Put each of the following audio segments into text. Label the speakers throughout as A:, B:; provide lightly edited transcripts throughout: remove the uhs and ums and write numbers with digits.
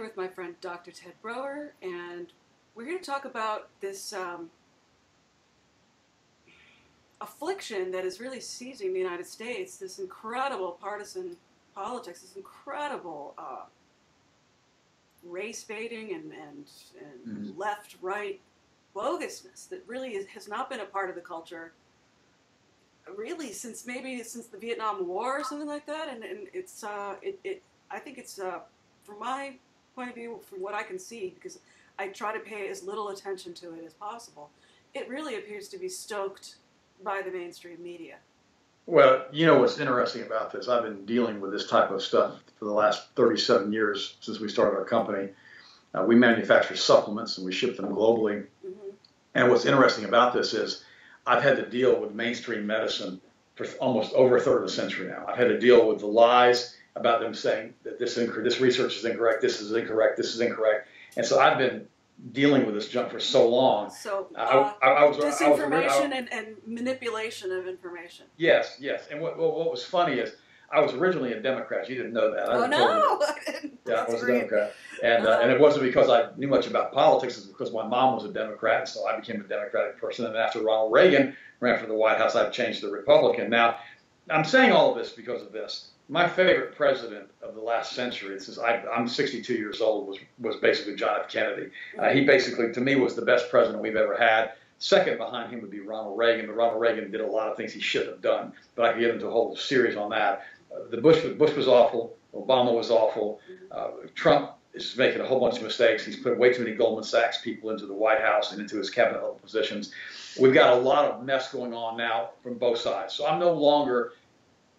A: with my friend Dr. Ted Brower, and we're going to talk about this affliction that is really seizing the United States, this incredible partisan politics, this incredible race baiting and left-right bogusness that really has not been a part of the culture really since the Vietnam War or something like that, and it's I think it's from my point of view, from what I can see, because I try to pay as little attention to it as possible, it really appears to be stoked by the mainstream media.
B: Well, you know what's interesting about this? I've been dealing with this type of stuff for the last 37 years since we started our company. We manufacture supplements and we ship them globally. Mm-hmm. And what's interesting about this is I've had to deal with mainstream medicine for almost over a third of a century now. I've had to deal with the lies about them saying that this research is incorrect, this is incorrect, this is incorrect. And so I've been dealing with this junk for so long.
A: So disinformation and manipulation of information.
B: Yes. And what was funny is I was originally a Democrat. You didn't know that.
A: I didn't. Yeah,
B: I was a Democrat. And it wasn't because I knew much about politics. It was because my mom was a Democrat, and so I became a Democratic person. And after Ronald Reagan ran for the White House, I've changed to Republican. Now, I'm saying all of this because of this. My favorite president of the last century, since I'm 62 years old, was basically John F. Kennedy. He basically, to me, was the best president we've ever had. Second behind him would be Ronald Reagan, but Ronald Reagan did a lot of things he shouldn't have done. But I could get into a whole series on that. Bush was awful. Obama was awful. Trump is making a whole bunch of mistakes. He's put way too many Goldman Sachs people into the White House and into his cabinet level positions. We've got a lot of mess going on now from both sides. So I'm no longer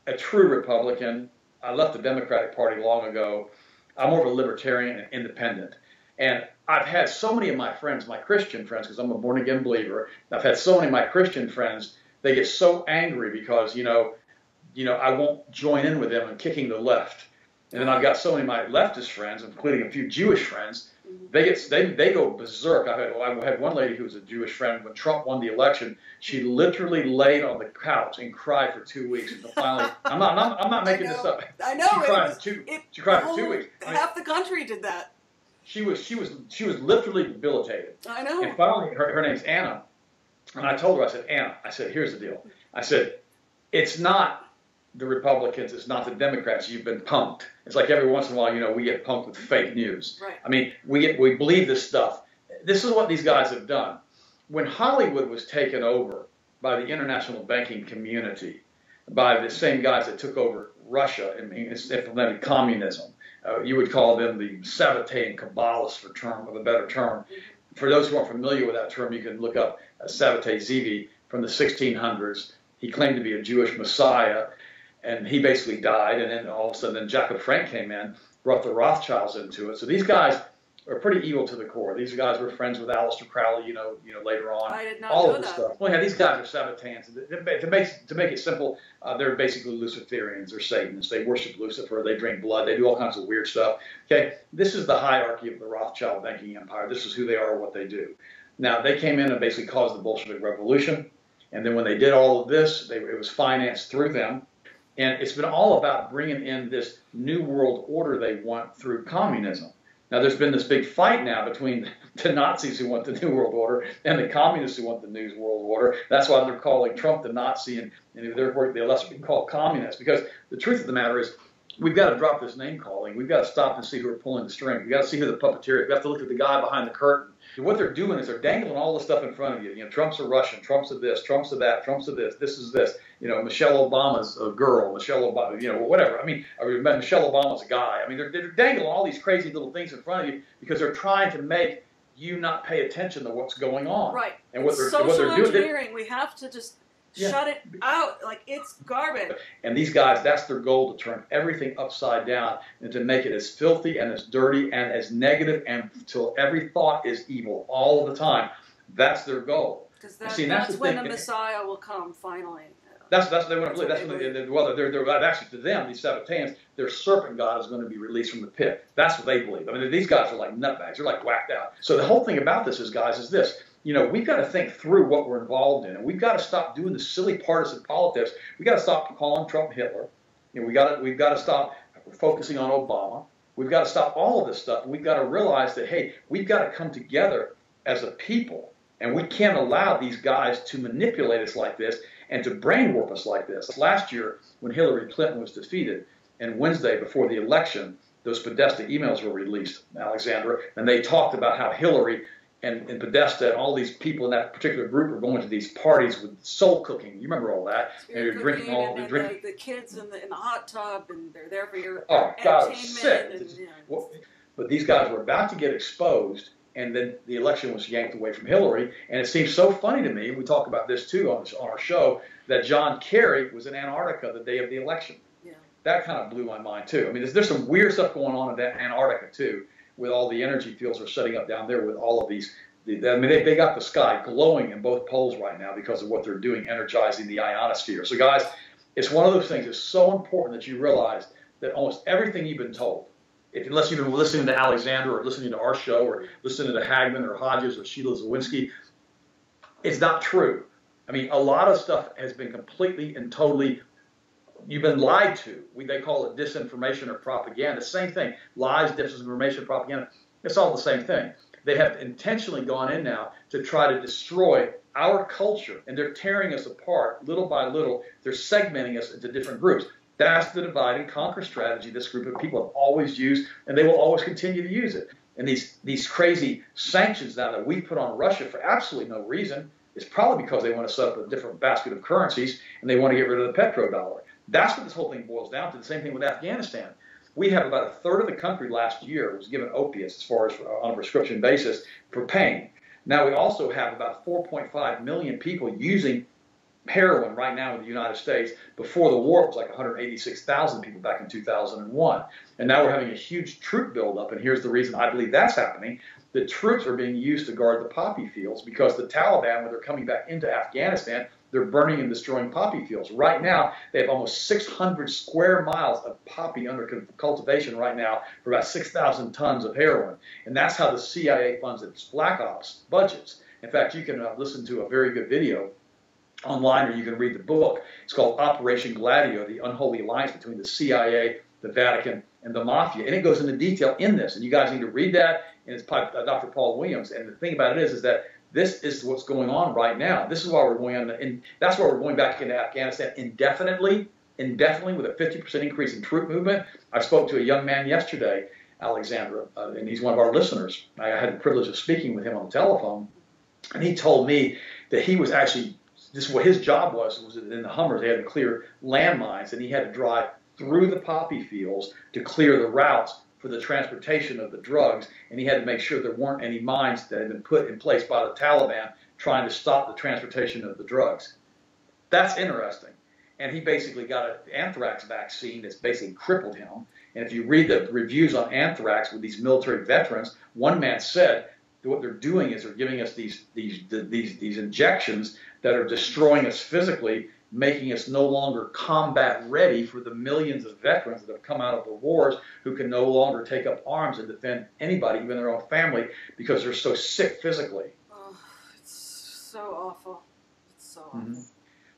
B: a true Republican. I left the Democratic Party long ago. I'm more of a libertarian and independent. And I've had so many of my friends, my Christian friends, because I'm a born-again believer, I've had so many of my Christian friends, they get so angry because, I won't join in with them in kicking the left. And then I've got so many of my leftist friends, including a few Jewish friends, they go berserk. I had one lady who was a Jewish friend. When Trump won the election, she literally laid on the couch and cried for 2 weeks. And finally, I'm not making this up.
A: I know.
B: She cried for 2 weeks.
A: Half the country did that.
B: She was literally debilitated.
A: I know.
B: And finally, her name's Anna. And I told her, I said, Anna, I said, here's the deal. I said, it's not the Republicans, it's not the Democrats. You've been punked. It's like every once in a while, we get punked with fake news.
A: Right.
B: I mean, we believe this stuff. This is what these guys have done. When Hollywood was taken over by the international banking community, by the same guys that took over Russia and implemented communism, you would call them the Sabbatean-Kabbalists, for term of a better term. For those who aren't familiar with that term, you can look up Sabbatai Zevi from the 1600s. He claimed to be a Jewish Messiah, and he basically died. And then all of a sudden, Jacob Frank came in, brought the Rothschilds into it. So these guys are pretty evil to the core. These guys were friends with Aleister Crowley, later on.
A: I did not
B: all
A: know
B: of this
A: that.
B: stuff. Well, yeah, these guys are Sabbateans. To make it simple, they're basically Luciferians. They're Satanists. They worship Lucifer. They drink blood. They do all kinds of weird stuff. Okay, this is the hierarchy of the Rothschild banking empire. This is who they are, what they do. Now, they came in and basically caused the Bolshevik Revolution. And then when they did all of this, it was financed through them. And it's been all about bringing in this new world order they want through communism. Now, there's been this big fight now between the Nazis who want the new world order and the communists who want the new world order. That's why they're calling Trump the Nazi, and therefore they're less being called communists. Because the truth of the matter is, we've got to drop this name calling. We've got to stop and see who are pulling the string. We've got to see who the puppeteer is. We have to look at the guy behind the curtain. And what they're doing is they're dangling all the stuff in front of you. Trump's a Russian, Trump's a this, Trump's a that, Trump's a this is this. Michelle Obama's a girl, Michelle Obama, whatever. I mean, Michelle Obama's a guy. I mean, they're dangling all these crazy little things in front of you because they're trying to make you not pay attention to what's going on.
A: Right.
B: And what they're
A: social
B: doing,
A: engineering, we have to just shut it out. Like, it's garbage.
B: And these guys, that's their goal, to turn everything upside down and to make it as filthy and as dirty and as negative and until every thought is evil all of the time. That's their goal.
A: Because that's when the Messiah will come, finally.
B: That's what they want to believe. That's when they're actually, to them, these Sabbateans, their serpent God is going to be released from the pit. That's what they believe. I mean, these guys are like nutbags. They're like whacked out. So the whole thing about this is, guys, is this. We've got to think through what we're involved in, and we've got to stop doing the silly partisan politics. We've got to stop calling Trump Hitler. We've got to stop focusing on Obama. We've got to stop all of this stuff. We've got to realize that, hey, we've got to come together as a people, and we can't allow these guys to manipulate us like this and to brainwarp us like this. Last year, when Hillary Clinton was defeated, and Wednesday before the election, those Podesta emails were released, Alexandra, and they talked about how Hillary and Podesta and all these people in that particular group are going to these parties with soul cooking. You remember all that?
A: And you're drinking all the kids in the hot tub, and they're there for your entertainment.
B: And, you know. But these guys were about to get exposed, and then the election was yanked away from Hillary. And it seems so funny to me, we talk about this too on our show, that John Kerry was in Antarctica the day of the election.
A: Yeah.
B: That kind of blew my mind too. I mean, there's some weird stuff going on in Antarctica too, with all the energy fields are setting up down there with all of these. I mean, they got the sky glowing in both poles right now because of what they're doing, energizing the ionosphere. So guys, it's one of those things. It's so important that you realize that almost everything you've been told, unless you've been listening to Alexander or listening to our show or listening to Hagman or Hodges or Sheila Zawinski, it's not true. I mean, a lot of stuff has been completely and totally, you've been lied to. They call it disinformation or propaganda. Same thing. Lies, disinformation, propaganda. It's all the same thing. They have intentionally gone in now to try to destroy our culture, and they're tearing us apart little by little. They're segmenting us into different groups. That's the divide and conquer strategy this group of people have always used, and they will always continue to use it. And these crazy sanctions now that we put on Russia for absolutely no reason is probably because they want to set up a different basket of currencies and they want to get rid of the petrodollar. That's what this whole thing boils down to. The same thing with Afghanistan. We have about a third of the country last year was given opiates as far as on a prescription basis for pain. Now we also have about 4.5 million people using heroin right now in the United States. Before the war, it was like 186,000 people back in 2001. And now we're having a huge troop buildup. And here's the reason I believe that's happening. The troops are being used to guard the poppy fields because the Taliban, when they're coming back into Afghanistan, they're burning and destroying poppy fields. Right now, they have almost 600 square miles of poppy under cultivation right now for about 6,000 tons of heroin. And that's how the CIA funds its black ops budgets. In fact, you can listen to a very good video online, or you can read the book. It's called Operation Gladio, the unholy alliance between the CIA, the Vatican, and the Mafia. And it goes into detail in this. And you guys need to read that. And it's by Dr. Paul Williams. And the thing about it is that this is what's going on right now. This is why we're going on, and that's why we're going back into Afghanistan indefinitely with a 50% increase in troop movement. I spoke to a young man yesterday, Alexandra, and he's one of our listeners. I had the privilege of speaking with him on the telephone, and he told me that he was actually, this is what his job was in the Hummers. They had to clear landmines, and he had to drive through the poppy fields to clear the routes for the transportation of the drugs, and he had to make sure there weren't any mines that had been put in place by the Taliban trying to stop the transportation of the drugs. That's interesting. And he basically got an anthrax vaccine that's basically crippled him. And if you read the reviews on anthrax with these military veterans, one man said that what they're doing is they're giving us these injections that are destroying us physically, making us no longer combat ready for the millions of veterans that have come out of the wars who can no longer take up arms and defend anybody, even their own family, because they're so sick physically.
A: Oh, it's so awful. It's so awful. Mm-hmm.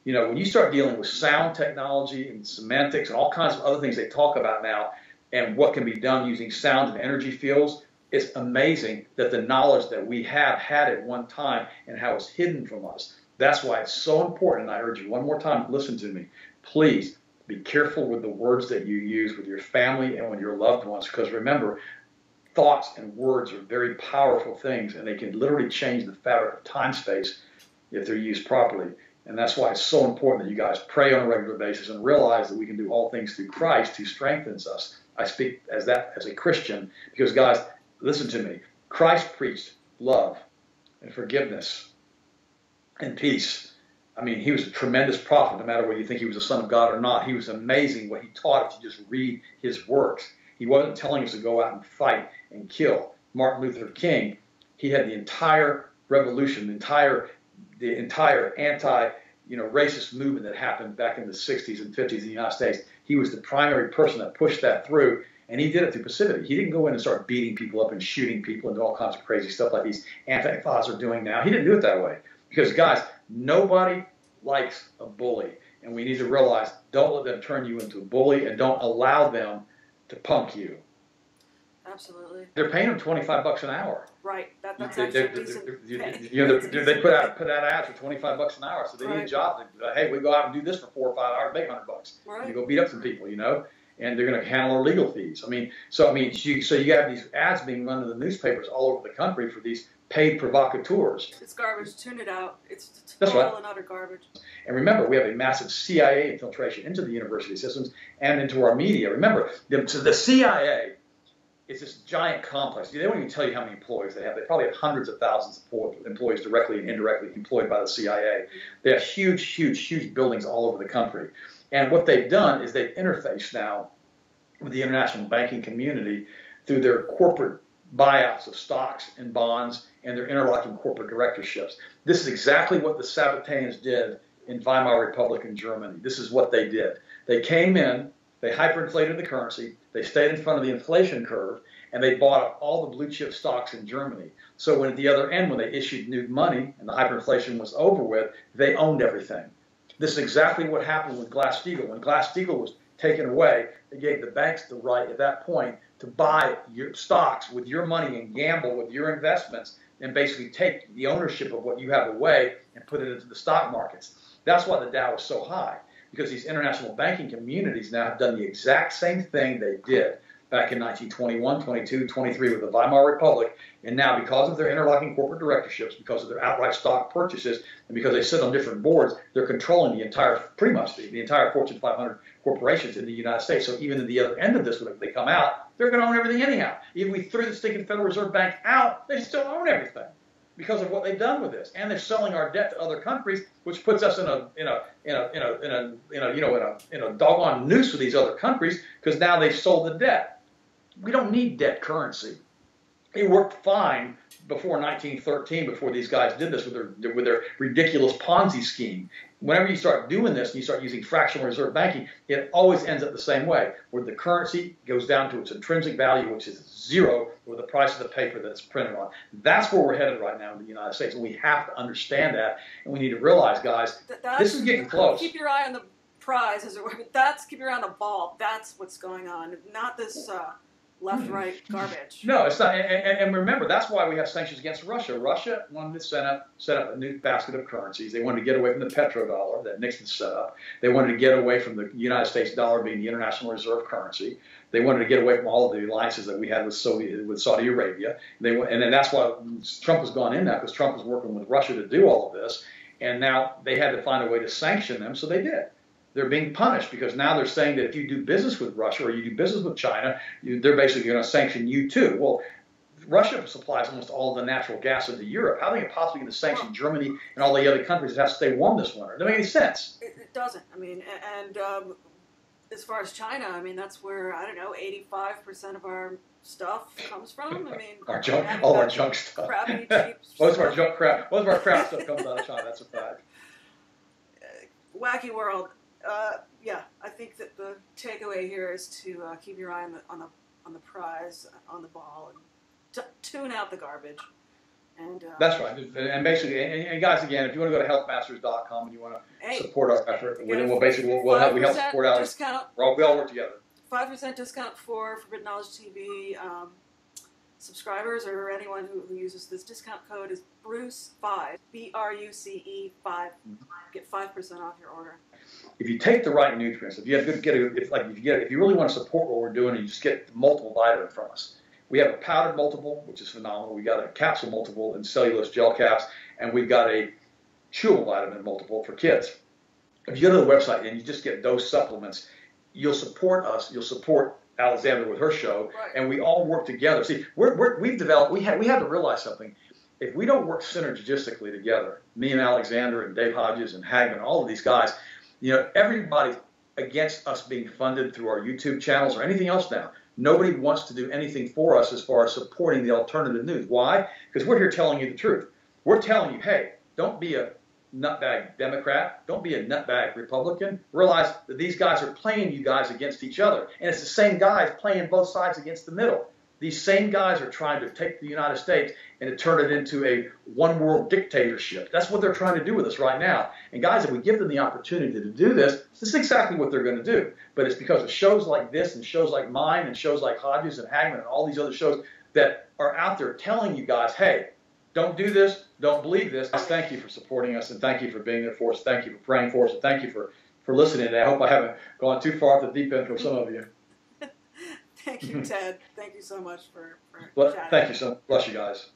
B: You know, when you start dealing with sound technology and semantics and all kinds of other things they talk about now and what can be done using sound and energy fields, it's amazing that the knowledge that we have had at one time and how it's hidden from us. That's why it's so important, and I urge you one more time to listen to me. Please be careful with the words that you use with your family and with your loved ones, because remember, thoughts and words are very powerful things, and they can literally change the fabric of time-space if they're used properly. And that's why it's so important that you guys pray on a regular basis and realize that we can do all things through Christ who strengthens us. I speak as a Christian because, guys, listen to me. Christ preached love and forgiveness and peace. I mean, he was a tremendous prophet, no matter whether you think he was a son of God or not. He was amazing what he taught if you just read his works. He wasn't telling us to go out and fight and kill. Martin Luther King, he had the entire revolution, the entire anti-racist movement that happened back in the 60s and 50s in the United States. He was the primary person that pushed that through, and he did it through passivity. He didn't go in and start beating people up and shooting people and do all kinds of crazy stuff like these Antifas are doing now. He didn't do it that way. Because, guys, nobody likes a bully. And we need to realize, don't let them turn you into a bully, and don't allow them to punk you.
A: Absolutely.
B: They're paying them $25 an hour.
A: Right. That's actually decent.
B: They put out ads for $25 an hour, so they need jobs. Hey, we go out and do this for 4 or 5 hours, make $100.
A: Right.
B: You go beat up some people, and they're going to handle our legal fees. So you have these ads being run in the newspapers all over the country for these paid provocateurs.
A: It's garbage. Tune it out. It's
B: That's
A: total
B: right.
A: and utter garbage.
B: And remember, we have a massive CIA infiltration into the university systems and into our media. Remember, the CIA is this giant complex. They won't even tell you how many employees they have. They probably have hundreds of thousands of employees directly and indirectly employed by the CIA. They have huge, huge, huge buildings all over the country. And what they've done is they've interfaced now with the international banking community through their corporate buyouts of stocks and bonds and their interlocking corporate directorships. This is exactly what the Sabbateans did in Weimar Republic in Germany. This is what they did. They came in, they hyperinflated the currency, they stayed in front of the inflation curve, and they bought up all the blue chip stocks in Germany. So when at the other end, when they issued new money and the hyperinflation was over with, they owned everything. This is exactly what happened with Glass-Steagall. When Glass-Steagall was taken away, they gave the banks the right at that point to buy your stocks with your money and gamble with your investments and basically take the ownership of what you have away and put it into the stock markets. That's why the Dow is so high, because these international banking communities now have done the exact same thing they did back in 1921, 22, 23 with the Weimar Republic. And now, because of their interlocking corporate directorships, because of their outright stock purchases, and because they sit on different boards, they're controlling the entire, pretty much the entire Fortune 500 corporations in the United States. So even at the other end of this, when they come out, they're going to own everything anyhow. Even if we threw the stinking Federal Reserve Bank out, they still own everything because of what they've done with this. And they're selling our debt to other countries, which puts us in a doggone noose with these other countries, because now they've sold the debt. We don't need debt currency. It worked fine before 1913, before these guys did this with their ridiculous Ponzi scheme. Whenever you start doing this and you start using fractional reserve banking, it always ends up the same way, where the currency goes down to its intrinsic value, which is zero, or the price of the paper that it's printed on. That's where we're headed right now in the United States, and we have to understand that, and we need to realize, guys, this is getting close.
A: Keep your eye on the prize, as it were. Keep your eye on the ball. That's what's going on, not this left-right garbage.
B: No, it's not. And remember, that's why we have sanctions against Russia. Russia wanted to set up a new basket of currencies. They wanted to get away from the petrodollar that Nixon set up. They wanted to get away from the United States dollar being the international reserve currency. They wanted to get away from all of the alliances that we had with Saudi Arabia. And then that's why Trump has gone in now, because Trump was working with Russia to do all of this. And now they had to find a way to sanction them, so they did. They're being punished because now they're saying that if you do business with Russia or you do business with China, they're basically going to sanction you too. Well, Russia supplies almost all of the natural gas into Europe. How are they possibly going to sanction Germany and all the other countries that have to stay warm this winter? It doesn't make any sense.
A: It doesn't. I mean, and as far as China, I mean, that's where, 85% of our stuff comes from. I mean,
B: our junk, all our junk stuff.
A: Crappy, cheap
B: most of our junk crap, most of our crap stuff comes out of China. That's a fact.
A: Wacky world. Yeah, I think that the takeaway here is to keep your eye on the prize, on the ball, and tune out the garbage. And
B: that's right. And basically, and guys, again, if you want to go to healthmasters.com and you want to support our effort, we'll help support Alex. We all work together.
A: 5% discount for Forbidden Knowledge TV subscribers, or anyone who uses this discount code is Bruce5, BRUCE 5. Get 5% off your order.
B: If you take the right nutrients, if you really want to support what we're doing, and you just get multiple vitamin from us. We have a powdered multiple, which is phenomenal. We got a capsule multiple and cellulose gel caps, and we've got a chewable vitamin multiple for kids. If you go to the website and you just get those supplements, you'll support us. You'll support Alexandra with her show, and we all work together. See, we have to realize something. If we don't work synergistically together, me and Alexander and Dave Hodges and Hagman, all of these guys, everybody's against us being funded through our YouTube channels or anything else now. Nobody wants to do anything for us as far as supporting the alternative news. Why? Because we're here telling you the truth. We're telling you, hey, don't be a nutbag Democrat. Don't be a nutbag Republican. Realize that these guys are playing you guys against each other. And it's the same guys playing both sides against the middle. these same guys are trying to take the United States and to turn it into a one-world dictatorship. That's what they're trying to do with us right now. And guys, if we give them the opportunity to do this, this is exactly what they're going to do. But it's because of shows like this and shows like mine and shows like Hodges and Hagman and all these other shows that are out there telling you guys, hey, don't do this, don't believe this. Thank you for supporting us, and thank you for being there for us. Thank you for praying for us, and thank you for listening today. I hope I haven't gone too far off the deep end for some of you.
A: Thank you, Ted. Thank you so much for
B: Well,
A: chatting.
B: thank you so much. Bless you guys.